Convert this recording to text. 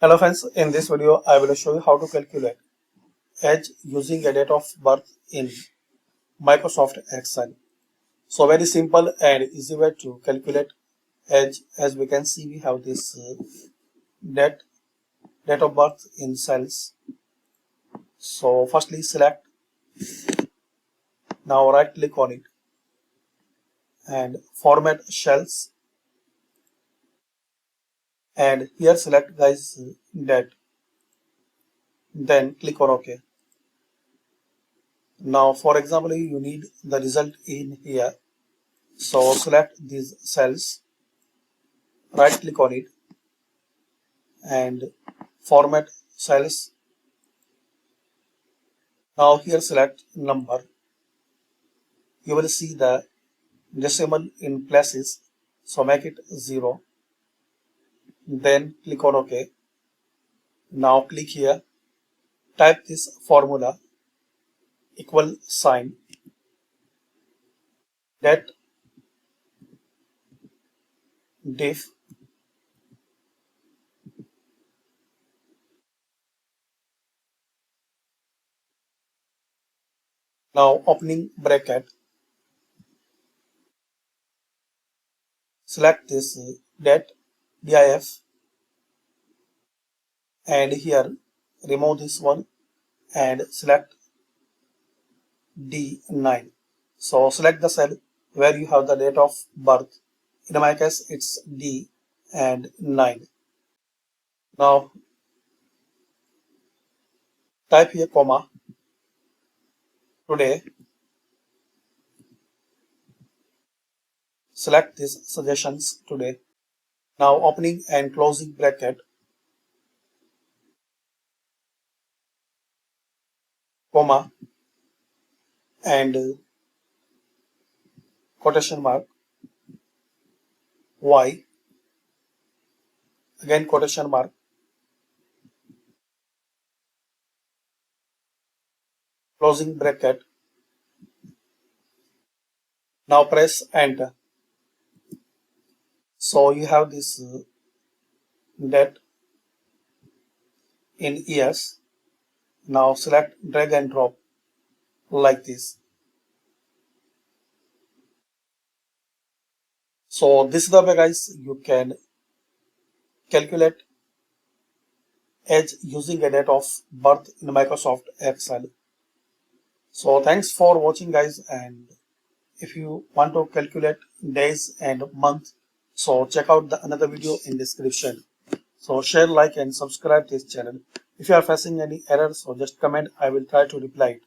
Hello friends, in this video I will show you how to calculate age using a date of birth in Microsoft Excel. So very simple and easy way to calculate age. As we can see, we have this date of birth in cells. So firstly select, now right click on it and format cells, and here select guys date, then click on OK. Now for example you need the result in here, so select these cells, right click on it and format cells. Now here select number, you will see the decimal in places, so make it 0, then click on OK. Now click here, type this formula equal sign that diff now opening bracket, select this date diff and here remove this one and select D9. So select the cell where you have the date of birth. In my case it's D and 9. Now type here comma today, select this suggestions today. Now opening and closing bracket, comma and quotation mark, Y, again quotation mark, closing bracket. Now press enter. So you have this date in years. Now select, drag and drop like this. So this is the way guys you can calculate age using a date of birth in Microsoft Excel. So thanks for watching guys, and if you want to calculate days and month, so check out the another video in description. So share, like and subscribe this channel. If you are facing any errors, so just comment, I will try to reply it.